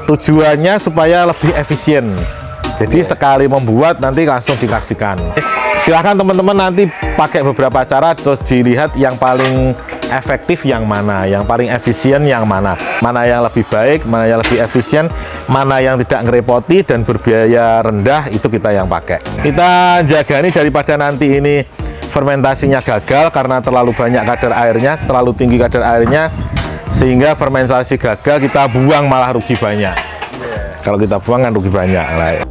Tujuannya supaya lebih efisien. Jadi sekali membuat nanti langsung dikasihkan. Silahkan teman-teman nanti pakai beberapa cara terus dilihat yang paling efektif yang mana, yang paling efisien yang mana, mana yang lebih baik, mana yang lebih efisien, mana yang tidak ngerepoti dan berbiaya rendah, itu kita yang pakai. Kita jaga ini daripada nanti ini fermentasinya gagal karena terlalu banyak kadar airnya, terlalu tinggi kadar airnya, sehingga fermentasi gagal, kita buang malah rugi banyak. Kalau kita buang kan rugi banyak lah.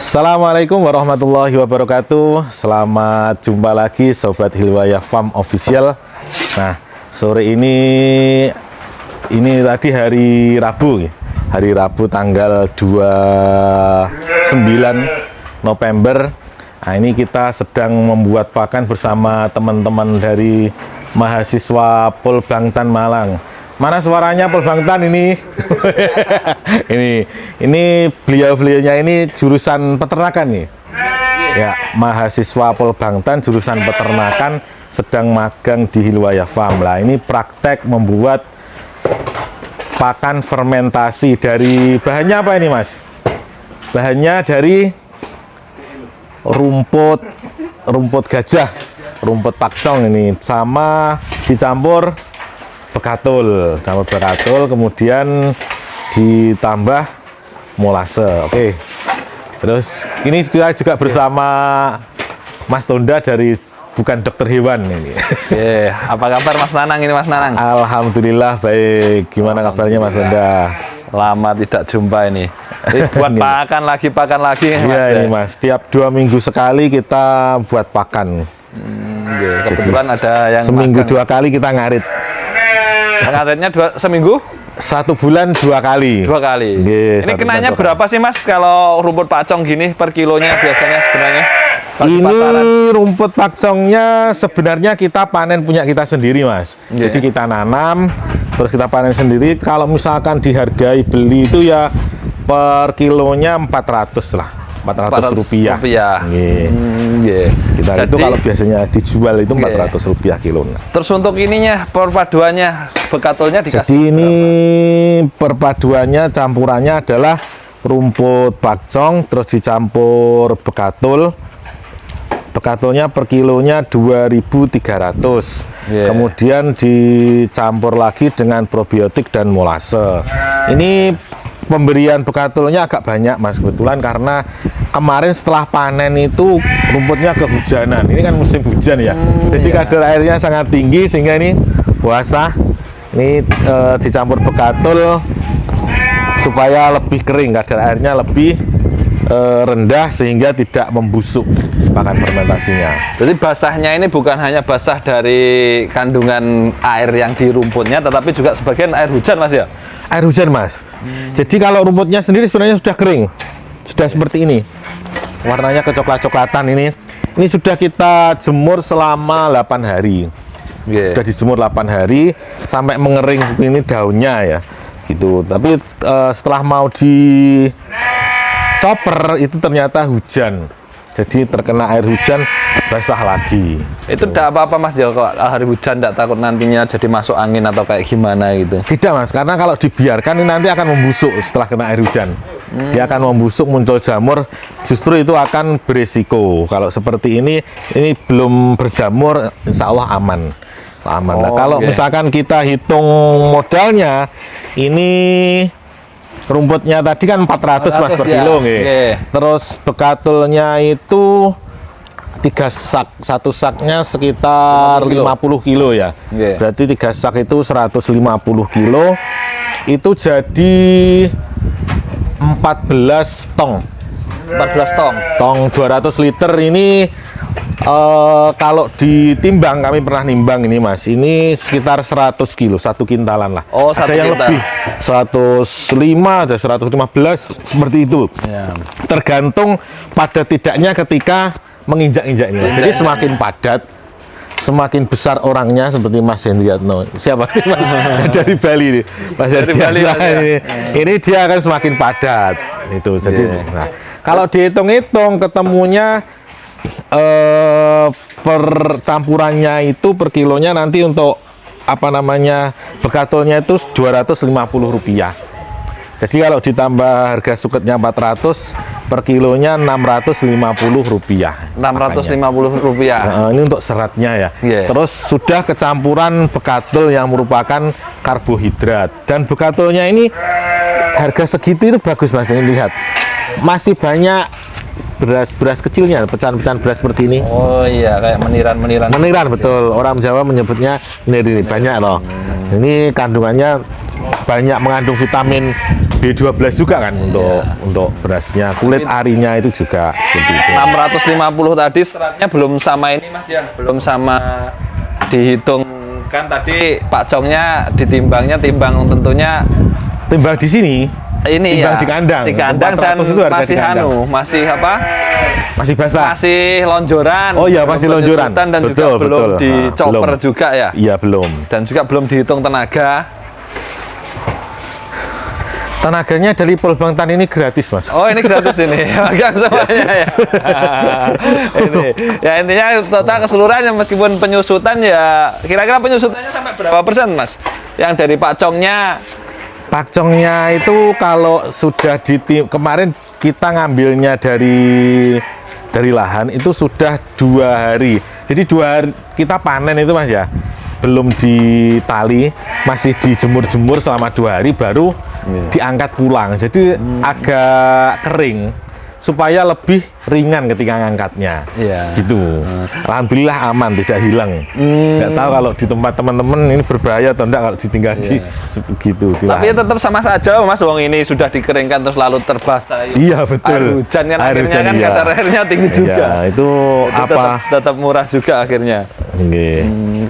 Assalamualaikum warahmatullahi wabarakatuh. Selamat jumpa lagi Sobat Hilwayah Farm Official. Nah, sore ini tadi hari Rabu tanggal 29 November. Nah, ini kita sedang membuat pakan bersama teman-teman dari mahasiswa Polbangtan Malang. Mana suaranya Polbangtan ini? ini beliau-beliaunya ini jurusan peternakan nih. Ya, mahasiswa Polbangtan jurusan peternakan sedang magang di Hilwayah Farm. Lah, ini praktek membuat pakan fermentasi dari bahannya apa ini, Mas? Bahannya dari rumput gajah, rumput pakcong ini, sama dicampur bekatul, kemudian ditambah molase. Oke. Terus ini kita juga bersama Mas Tonda dari Bukan Dokter Hewan ini. Oke, apa kabar Mas Nanang ini, Mas Nanang? Alhamdulillah baik. Gimana kabarnya Mas Tonda? Lama tidak jumpa ini. Buat pakan lagi Iya ini Mas, tiap 2 minggu sekali kita buat pakan. Kebetulan ada yang seminggu makan. 2 kali kita ngarit. Ngaritnya seminggu? 1 bulan 2 kali. 2 kali. Ini kenanya berapa sih Mas kalau rumput pakcong gini per kilonya biasanya sebenarnya? Ini pasaran. Rumput pakcongnya sebenarnya kita panen punya kita sendiri Mas. Jadi kita nanam, terus kita panen sendiri. Kalau misalkan dihargai beli itu ya per kilonya 400 lah. 400 rupiah. Kita jadi, itu kalau biasanya dijual itu 400 rupiah kilo. Terus untuk ininya perpaduannya bekatulnya dikasih. Jadi ini perpaduannya campurannya adalah rumput pakcong terus dicampur bekatul. Bekatulnya per kilonya 2.300. Kemudian dicampur lagi dengan probiotik dan molase. Ini pemberian bekatulnya agak banyak Mas kebetulan karena kemarin setelah panen itu rumputnya kehujanan. Ini kan musim hujan ya. Jadi kadar airnya sangat tinggi sehingga ini basah. Ini dicampur bekatul supaya lebih kering, kadar airnya lebih rendah sehingga tidak membusuk pakan fermentasinya. Jadi basahnya ini bukan hanya basah dari kandungan air yang di rumputnya, tetapi juga sebagian air hujan Mas ya? Air hujan Mas. Jadi kalau rumputnya sendiri sebenarnya sudah kering, sudah seperti ini, warnanya kecoklat-coklatan ini sudah kita jemur selama 8 hari. Sudah dijemur 8 hari sampai mengering ini daunnya ya, gitu. Tapi setelah mau di chopper itu ternyata hujan. Jadi terkena air hujan basah lagi. Itu tidak apa-apa Mas ya kalau hari hujan, tidak takut nantinya jadi masuk angin atau kayak gimana gitu? Tidak Mas, karena kalau dibiarkan ini nanti akan membusuk setelah kena air hujan. Dia akan membusuk, muncul jamur, justru itu akan beresiko. Kalau seperti ini belum berjamur, insya Allah aman. Nah, kalau misalkan kita hitung modalnya, ini rumputnya tadi kan 400 Mas per kilo Terus bekatulnya itu 3 sak, satu saknya sekitar 50 kilo ya. Berarti 3 sak itu 150 kilo. Itu jadi 14 tong. 14 tong. Tong 200 liter ini kalau ditimbang, kami pernah nimbang ini Mas, ini sekitar 100 kilo, 1 kintalan lah. Ada yang lebih 105, ada 115 seperti itu. Tergantung pada tidaknya ketika menginjak-injak ini. Jadi semakin padat, semakin besar orangnya seperti Mas Hendriatno. Siapa ini Mas? Dari Bali nih. Mas Hendriatno ini dia akan semakin padat. itu. Jadi Iya. nah, kalau dihitung-hitung ketemunya per campurannya itu per kilonya nanti untuk apa namanya bekatulnya itu Rp250. Jadi kalau ditambah harga suketnya 400 per kilonya Rp650. Rp650. Ini untuk seratnya ya. Iya. Terus sudah kecampuran bekatul yang merupakan karbohidrat. Dan bekatulnya ini harga segitu itu bagus Mas. Ini lihat. Masih banyak beras kecilnya, pecahan-pecahan beras seperti ini. Oh iya, kayak meniran-meniran. Meniran betul. Orang Jawa menyebutnya ini banyak loh. Ini kandungannya banyak mengandung vitamin B12 juga kan untuk berasnya. Kulit arinya itu juga seperti itu. 650 tadi seratnya belum sama ini Mas ya, belum sama dihitungkan tadi Pak Congnya ditimbangnya timbang tentunya Timbang di sini, ini timbang ya di kandang. di kandang dan 400 itu harga masih di kandang. masih apa? Masih basah. Masih lonjoran. Oh iya, masih belum lonjoran. penyusutan dan Betul, juga belum betul. dicoper Belum. juga ya. Iya, belum. Dan juga belum dihitung tenaga. Tenaganya dari Polbang Tan ini gratis, Mas. Oh ini gratis ini, magang semuanya ya. Ini, ya intinya total keseluruhannya meskipun penyusutan ya, kira-kira penyusutannya sampai berapa persen Mas? Yang dari Pak Congnya? Pakcongnya itu kalau sudah kemarin kita ngambilnya dari lahan itu sudah 2 hari. Jadi 2 hari kita panen itu Mas ya, belum ditali, masih dijemur-jemur selama 2 hari baru diangkat pulang. Jadi agak kering supaya lebih ringan ketika ngangkatnya. Iya. Gitu. Alhamdulillah aman, tidak hilang. Nggak tahu kalau di tempat teman-teman ini berbahaya atau enggak kalau ditinggal di gitu. Di Tapi lahan. tetap sama saja Mas, wong ini sudah dikeringkan terus lalu terbasahi. Iya betul. Air hujan kan Air akhirnya hujan, kan iya. kadar airnya tinggi juga. Iya, itu apa? Tetap murah juga akhirnya. Nggih.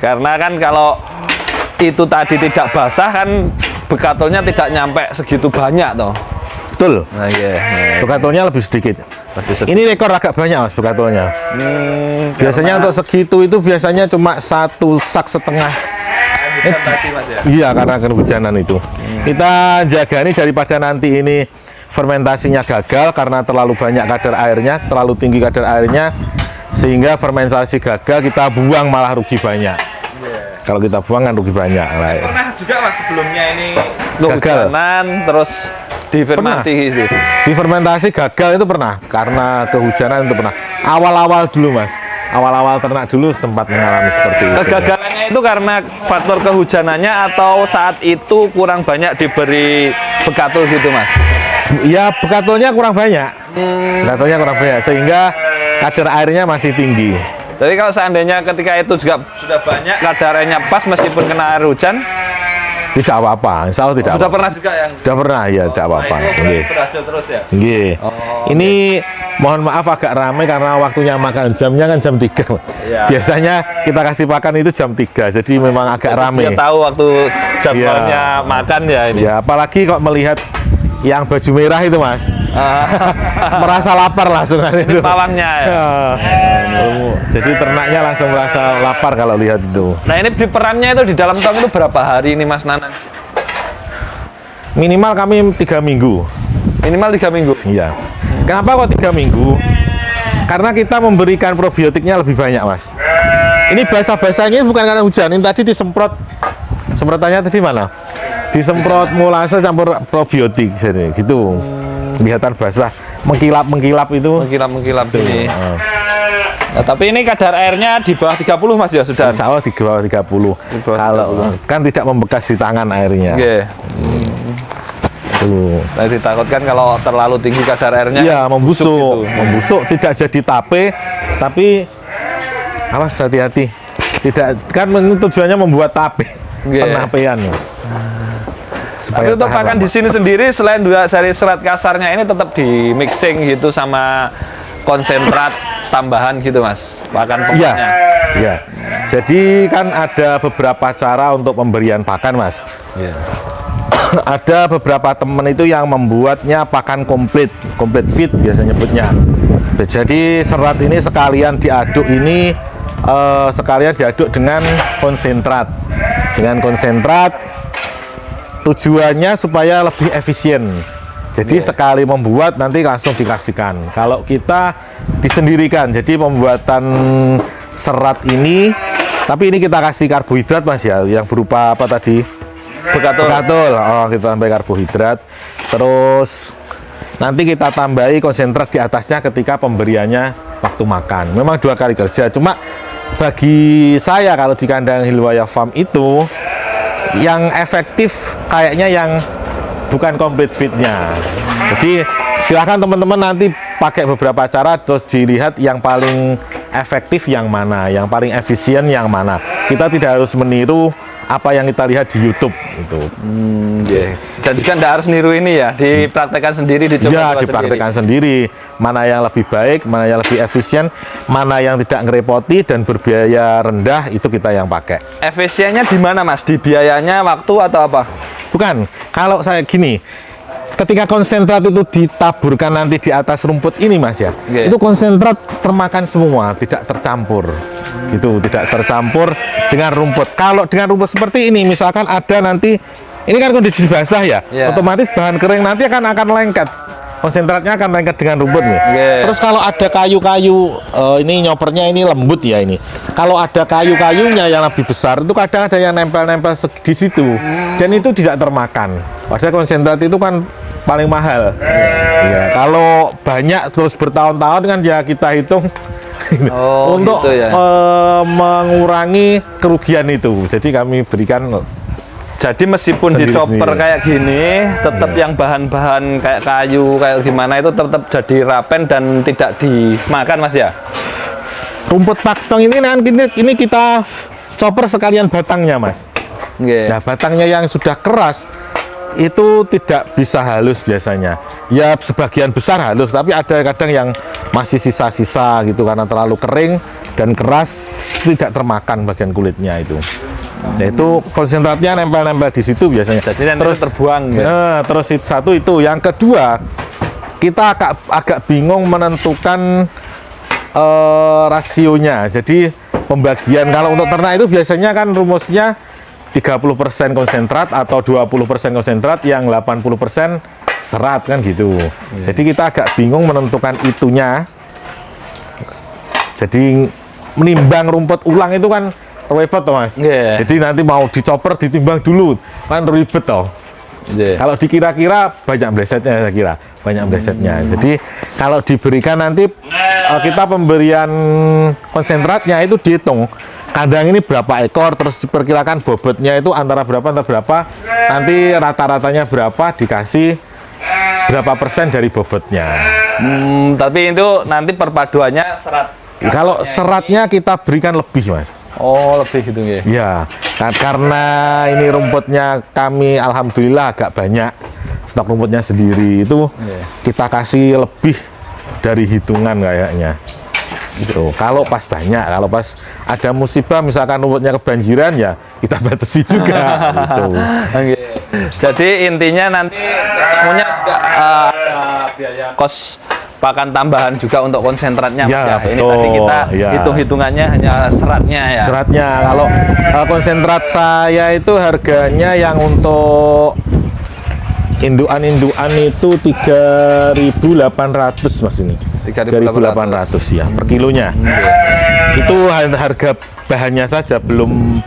Karena kan kalau itu tadi tidak basah kan bekatulnya tidak nyampe segitu banyak toh. Betul. Nah, iya. Bekatulnya lebih sedikit. Lebih sedikit. Ini rekor agak banyak Mas bekatulnya. Biasanya untuk segitu itu biasanya cuma 1,5 sak. Hujan tadi Mas ya. Iya, karena kehujanan itu. Kita jaga ini daripada nanti ini fermentasinya gagal karena terlalu banyak kadar airnya, terlalu tinggi kadar airnya, sehingga fermentasi gagal kita buang malah rugi banyak. Kalau kita buang kan rugi banyak. Pernah juga Mas sebelumnya ini Gagal. kehujanan terus difermentasi itu. Difermentasi gagal itu pernah karena kehujanan itu pernah. Awal-awal dulu Mas. Awal-awal ternak dulu sempat mengalami seperti itu. Kegagalannya itu karena faktor kehujanannya atau saat itu kurang banyak diberi bekatul gitu Mas? Ya bekatulnya kurang banyak. Bekatulnya kurang banyak sehingga kadar airnya masih tinggi. Jadi kalau seandainya ketika itu juga sudah banyak kadar airnya pas meskipun kena air hujan, Tidak apa-apa, insya Allah tidak sudah apa-apa. pernah juga yang Sudah pernah ya, tidak apa-apa. Nah, itu Nggih. berhasil terus ya? Nggih. Oh, Ini mohon maaf agak ramai karena waktunya makan jamnya kan jam 3. Iya. Biasanya kita kasih makan itu jam 3. Jadi memang agak ramai. Dia tahu waktu jadwalnya makan ya ini. Ya, apalagi kok melihat yang baju merah itu Mas. Merasa lapar langsung kan itu. Pawangnya ya. Jadi ternaknya langsung merasa lapar kalau lihat itu. Nah ini di perannya itu di dalam tong itu berapa hari ini Mas Nanan? Minimal kami 3 minggu. Minimal 3 minggu. Iya. Kenapa kok 3 minggu? Karena kita memberikan probiotiknya lebih banyak, Mas. Ini basah-basahnya bukan karena hujan. Ini tadi disemprot. Semprotannya tadi mana? Disemprot molase campur probiotik jadi gitu. Kelihatan basah, mengkilap-mengkilap itu. Mengkilap-mengkilap ini. Nah, tapi ini kadar airnya di bawah 30 Mas ya sudah. Insya Allah di bawah 30. bawah Kalau kan tidak membekas di tangan airnya. Oke. Tuh. Nah, ditakutkan kalau terlalu tinggi kadar airnya. Iya, membusuk. gitu. Membusuk tidak jadi tape, tapi awas hati-hati. Tidak kan tujuannya membuat tape. Iya. Penapean. Tapi untuk tahan pakan lama. di sini sendiri selain dua seri serat kasarnya ini tetap di mixing gitu sama konsentrat tambahan gitu Mas. Pakan Iya. pokoknya. Iya. Jadi kan ada beberapa cara untuk pemberian pakan, Mas. Iya. Ada beberapa teman itu yang membuatnya pakan komplit feed biasanya nyebutnya. Jadi serat ini sekalian diaduk dengan konsentrat. Dengan konsentrat tujuannya supaya lebih efisien Jadi sekali membuat nanti langsung dikasihkan. Kalau kita disendirikan, jadi pembuatan serat ini, tapi ini kita kasih karbohidrat Mas ya, yang berupa apa tadi? Begatul. Begatul. Oh, kita tambah karbohidrat. Terus nanti kita tambahi konsentrat di atasnya ketika pemberiannya waktu makan. Memang 2 kali kerja. Cuma bagi saya kalau di kandang Hilwaya Farm itu yang efektif kayaknya yang bukan complete feednya. Jadi silahkan teman-teman nanti pakai beberapa cara terus dilihat yang paling efektif yang mana, yang paling efisien yang mana. Kita tidak harus meniru apa yang kita lihat di YouTube itu. Jadi kan tidak harus niru ini ya, dipraktekkan sendiri, dicoba Ya, dipraktekkan sendiri. Mana yang lebih baik, mana yang lebih efisien, mana yang tidak ngerepoti dan berbiaya rendah, itu kita yang pakai. Efisiennya di mana Mas? Di biayanya, waktu atau apa? Bukan, kalau saya gini, ketika konsentrat itu ditaburkan nanti di atas rumput ini Mas ya, itu konsentrat termakan semua, tidak tercampur. Itu tidak tercampur dengan rumput. Kalau dengan rumput seperti ini, misalkan ada nanti, ini kan kondisi basah ya, otomatis bahan kering nanti akan lengket. Konsentratnya akan lengket dengan rumput nih. Terus kalau ada kayu-kayu, ini nyopernya ini lembut ya ini. Kalau ada kayu-kayunya yang lebih besar, itu kadang ada yang nempel-nempel di situ, dan itu tidak termakan. Padahal konsentrat itu kan paling mahal. Ya, kalau banyak terus bertahun-tahun kan ya kita hitung untuk gitu ya. mengurangi kerugian itu. Jadi kami berikan. Jadi meskipun dicoper kayak gini, tetap yang bahan-bahan kayak kayu, kayak gimana itu tetap jadi rapen dan tidak dimakan Mas ya? Rumput pakcong ini kita chopper sekalian batangnya Mas. Nah, batangnya yang sudah keras itu tidak bisa halus biasanya. Ya sebagian besar halus, tapi ada kadang yang masih sisa-sisa gitu karena terlalu kering dan keras, tidak termakan bagian kulitnya itu. Yaitu konsentratnya nempel-nempel di situ biasanya. Jadi terus terbuang. Terus satu itu. Yang kedua, kita agak bingung menentukan rasionya. Jadi pembagian kalau untuk ternak itu biasanya kan rumusnya 30% konsentrat atau 20% konsentrat, yang 80% serat kan gitu. Jadi kita agak bingung menentukan itunya. Jadi menimbang rumput ulang itu kan ribet toh Mas. Jadi nanti mau dicoper ditimbang dulu kan ribet toh. Kalau dikira-kira banyak blesetnya, saya kira banyak blesetnya. Jadi kalau diberikan nanti kita pemberian konsentratnya itu dihitung kandang ini berapa ekor, terus diperkirakan bobotnya itu antara berapa, nanti rata-ratanya berapa, dikasih berapa persen dari bobotnya. Tapi itu nanti perpaduannya serat. Kalau seratnya kita berikan lebih Mas. Oh, lebih gitu ya? Ya, karena ini rumputnya kami alhamdulillah agak banyak, stok rumputnya sendiri itu kita kasih lebih dari hitungan kayaknya. Gitu. Kalau pas banyak, kalau pas ada musibah misalkan rumputnya kebanjiran ya kita batasi juga. Gitu. Jadi intinya nanti punya juga ada biaya kos pakan tambahan juga untuk konsentratnya. Ya, ini tadi kita hitung-hitungannya hanya seratnya ya. Seratnya kalau konsentrat saya itu harganya yang untuk indukan itu 3.800 Mas ini. 3.800 ya per kilonya. Itu harga bahannya saja, belum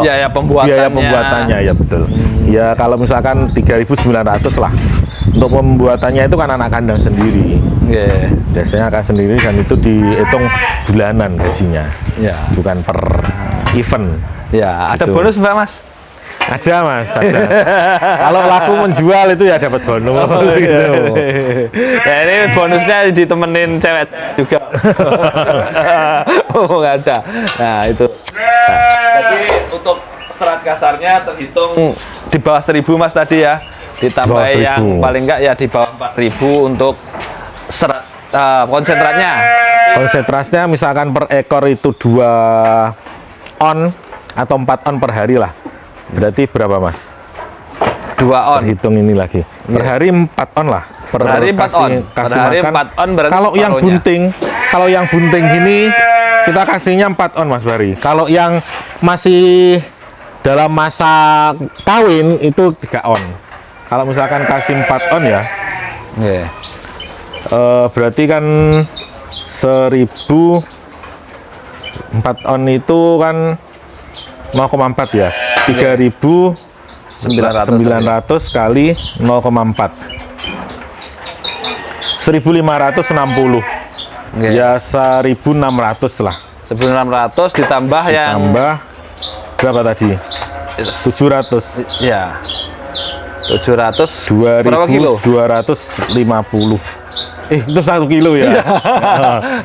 biaya pembuatannya ya betul. Ya kalau misalkan 3.900 lah. Untuk pembuatannya itu kan anak kandang sendiri. Biasanya akan sendiri dan itu dihitung bulanan gajinya. Bukan per event. Ya, ada gitu. Bonus Mbak Mas? Ada Mas, ada. Kalau laku menjual itu ya dapat bonus. Gitu. Ya ini bonusnya ditemenin cewek juga. Oh nggak ada. Nah itu. Jadi untuk serat kasarnya terhitung di bawah 1.000 Mas tadi ya. Ditambah yang paling enggak ya di bawah 4.000 untuk serat konsentratnya. Konsentratnya misalkan per ekor itu 2 on atau 4 on per hari lah. Berarti berapa Mas? 2 on. Hitung ini lagi. Per hari 4 on lah. Per hari 4 on. Per hari 4 on berarti kalau yang bunting, gini kita kasihnya 4 on Mas Bari. Kalau yang masih dalam masa kawin itu 3 on. Kalau misalkan kasih 4 on ya, Nggih. berarti kan 1000 4 on itu kan 0,4 ya. 3.900 kali 0,4. 1.560. Nggih. Ya 1.600 lah. 1.600 ditambah yang Tambah berapa tadi? 700. ya 700 berapa kilo? 2.250. Itu 1 kilo ya.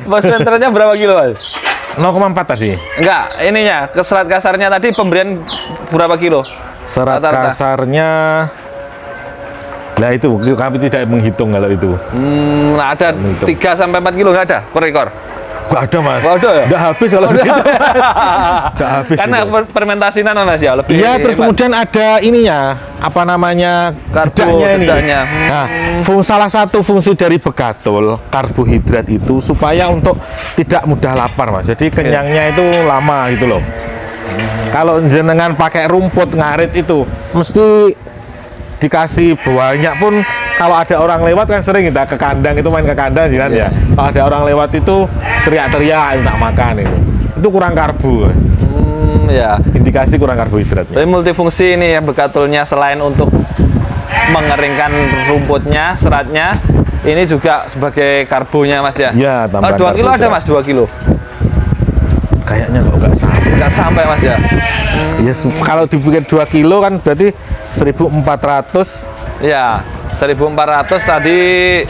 Persenternya berapa kilo, Mas? 0,4 tadi. Enggak, ininya ke serat kasarnya tadi pemberian berapa kilo? Serat Rata-rata. kasarnya, nah itu kami tidak menghitung kalau itu. Ada 3 sampai 4 kilo nggak ada per ekor? Nggak ada mas. Nggak ada ya? Nggak habis kalau segitu. Nggak habis. Karena itu. fermentasinya Mas ya lebih. Iya, terus hebat. kemudian ada ininya, apa namanya, dedaknya ini. Dedaknya. Nah, salah satu fungsi dari begatul karbohidrat itu supaya untuk tidak mudah lapar mas. Jadi kenyangnya itu lama gitu loh. Kalau jenengan pakai rumput ngarit itu mesti dikasih banyak pun, kalau ada orang lewat kan sering kita ke kandang itu main ke kandang kan ya. Kalau ada orang lewat itu teriak-teriak minta makan itu kurang karbo. Ya. Indikasi kurang karbohidratnya. Tapi multifungsi ini ya begatulnya, selain untuk mengeringkan rumputnya, seratnya, ini juga sebagai karbonya mas ya. Ya, tambahan 2 kilo ada karbohidrat. mas, 2 kilo. Kayaknya nggak sampai. Nggak sampai mas ya. Ya, kalau dibikin 2 kilo kan berarti 1.400. Ya, 1.400 tadi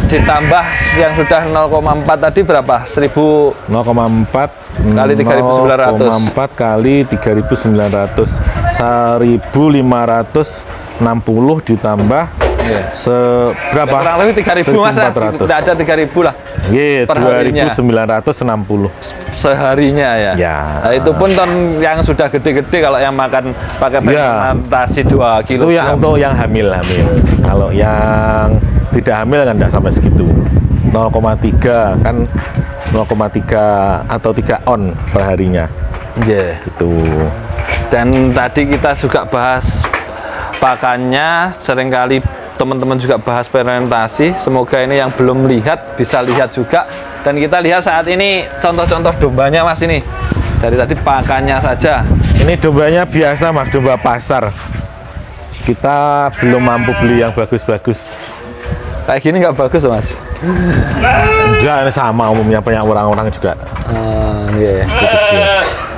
ditambah yang sudah 0,4 tadi berapa? 1.000 0,4 kali 3.900. 0,4 kali 3.900. 1.560 ditambah Ya. berapa? Kurang lebih 3.000 mas ya. 1.400. Tidak ada 3.000 lah Iya, per harinya. 2.960. Seharinya ya. Ya. Nah, itu pun ton yang sudah gede-gede kalau yang makan pakai Ya. fermentasi 2 kilo. Itu yang untuk yang hamil. Kalau yang tidak hamil kan tidak sampai segitu. 0,3 kan 0,3 atau 3 on per harinya. Yeah. Itu. Dan tadi kita juga bahas pakannya, seringkali teman-teman juga bahas fermentasi. Semoga ini yang belum lihat bisa lihat juga. Dan kita lihat saat ini contoh-contoh dombanya mas ini. Dari tadi pakannya saja. Ini dombanya biasa mas, domba pasar. Kita belum mampu beli yang bagus-bagus. Kayak gini nggak bagus mas? Enggak, ini sama umumnya banyak orang-orang juga. Yeah.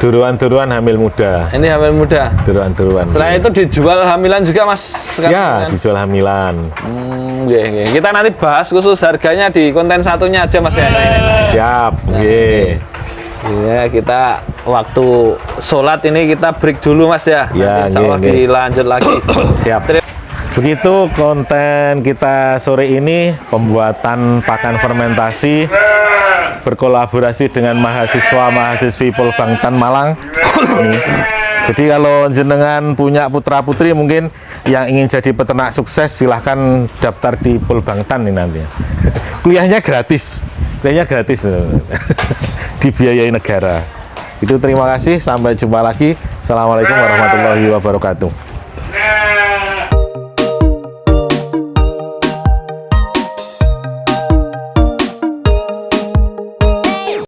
Duruan-duruan hamil muda. Ini hamil muda. Duruan-duruan. Selain itu dijual hamilan juga mas? Sekarang Ya, kan? dijual hamilan. Nggih. Kita nanti bahas khusus harganya di konten satunya aja mas ya. Siap, nggih. Iya, kita waktu sholat ini kita break dulu mas ya. Ya, Nanti insya Allah nggih. dilanjut lagi. Siap. Begitu konten kita sore ini, pembuatan pakan fermentasi berkolaborasi dengan mahasiswa-mahasiswi Polbangtan Malang. Ini. Jadi kalau jenengan punya putra-putri mungkin yang ingin jadi peternak sukses, silahkan daftar di Polbangtan ini nanti. Kuliahnya gratis. Kuliahnya gratis. Dibiayai negara. Itu terima kasih, sampai jumpa lagi. Assalamualaikum warahmatullahi wabarakatuh.